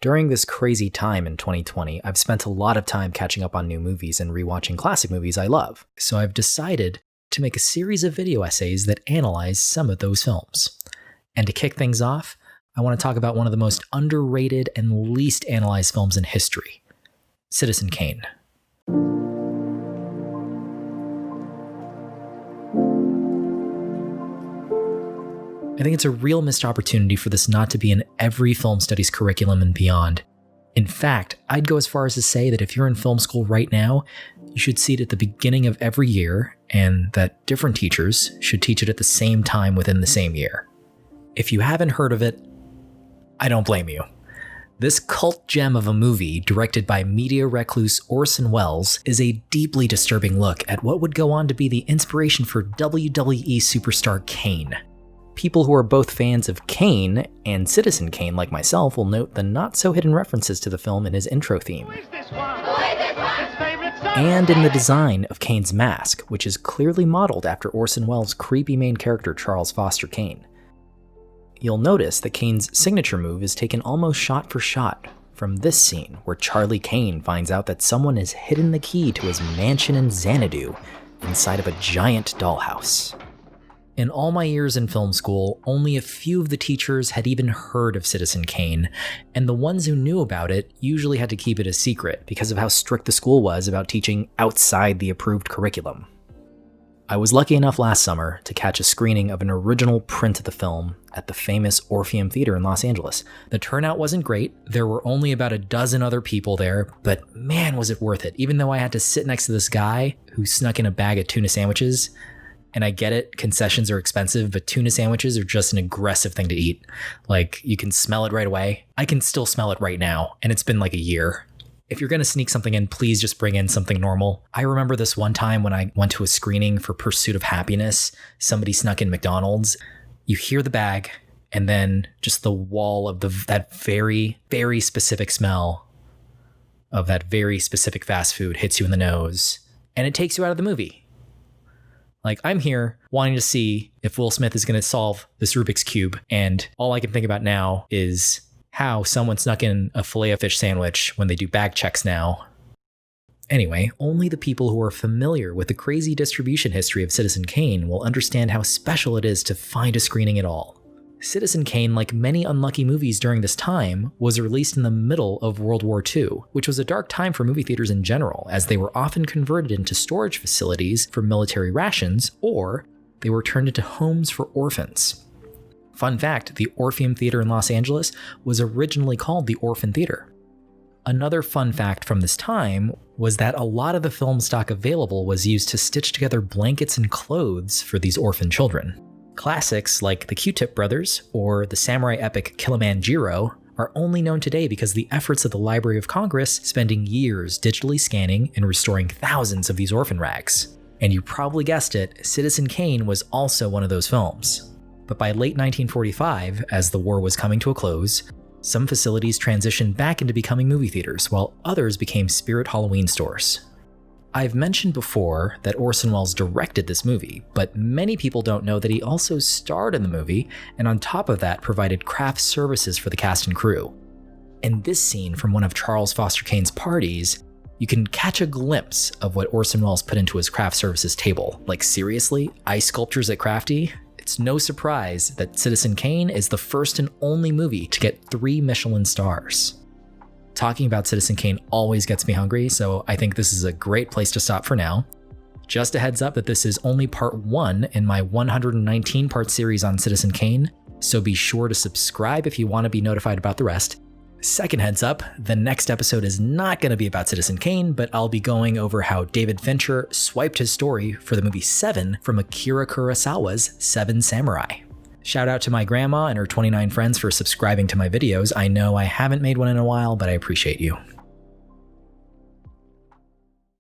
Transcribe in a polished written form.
During this crazy time in 2020, I've spent a lot of time catching up on new movies and rewatching classic movies I love. So I've decided to make a series of video essays that analyze some of those films. And to kick things off, I want to talk about one of the most underrated and least analyzed films in history, Citizen Kane. I think it's a real missed opportunity for this not to be in every film studies curriculum and beyond. In fact, I'd go as far as to say that if you're in film school right now, you should see it at the beginning of every year, and that different teachers should teach it at the same time within the same year. If you haven't heard of it, I don't blame you. This cult gem of a movie, directed by media recluse Orson Welles, is a deeply disturbing look at what would go on to be the inspiration for WWE superstar Kane. People who are both fans of Kane and Citizen Kane, like myself, will note the not-so-hidden references to the film in his intro theme. And in the design of Kane's mask, which is clearly modeled after Orson Welles' creepy main character Charles Foster Kane. You'll notice that Kane's signature move is taken almost shot for shot from this scene, where Charlie Kane finds out that someone has hidden the key to his mansion in Xanadu inside of a giant dollhouse. In all my years in film school, only a few of the teachers had even heard of Citizen Kane, and the ones who knew about it usually had to keep it a secret because of how strict the school was about teaching outside the approved curriculum. I was lucky enough last summer to catch a screening of an original print of the film at the famous Orpheum Theater in Los Angeles. The turnout wasn't great, there were only about a dozen other people there, but man was it worth it, even though I had to sit next to this guy who snuck in a bag of tuna sandwiches. And I get it, concessions are expensive, but tuna sandwiches are just an aggressive thing to eat. Like, you can smell it right away. I can still smell it right now, and it's been like a year. If you're gonna sneak something in, please just bring in something normal. I remember this one time when I went to a screening for Pursuit of Happiness, somebody snuck in McDonald's. You hear the bag, and then just the wall of that very, very specific smell of that very specific fast food hits you in the nose, and it takes you out of the movie. Like, I'm here wanting to see if Will Smith is going to solve this Rubik's Cube, and all I can think about now is how someone snuck in a Filet-O-Fish sandwich when they do bag checks now. Anyway, only the people who are familiar with the crazy distribution history of Citizen Kane will understand how special it is to find a screening at all. Citizen Kane, like many unlucky movies during this time, was released in the middle of World War II, which was a dark time for movie theaters in general, as they were often converted into storage facilities for military rations, or they were turned into homes for orphans. Fun fact, the Orpheum Theater in Los Angeles was originally called the Orphan Theater. Another fun fact from this time was that a lot of the film stock available was used to stitch together blankets and clothes for these orphan children. Classics like the Q-Tip Brothers or the samurai epic Kilimanjaro are only known today because of the efforts of the Library of Congress spending years digitally scanning and restoring thousands of these orphan rags. And you probably guessed it, Citizen Kane was also one of those films. But by late 1945, as the war was coming to a close, some facilities transitioned back into becoming movie theaters, while others became Spirit Halloween stores. I've mentioned before that Orson Welles directed this movie, but many people don't know that he also starred in the movie, and on top of that provided craft services for the cast and crew. In this scene from one of Charles Foster Kane's parties, you can catch a glimpse of what Orson Welles put into his craft services table. Like, seriously, ice sculptures at Crafty? It's no surprise that Citizen Kane is the first and only movie to get 3 Michelin stars. Talking about Citizen Kane always gets me hungry, so I think this is a great place to stop for now. Just a heads up that this is only part 1 in my 119-part series on Citizen Kane, so be sure to subscribe if you want to be notified about the rest. Second heads up, the next episode is not going to be about Citizen Kane, but I'll be going over how David Fincher swiped his story for the movie Seven from Akira Kurosawa's Seven Samurai. Shout out to my grandma and her 29 friends for subscribing to my videos. I know I haven't made one in a while, but I appreciate you.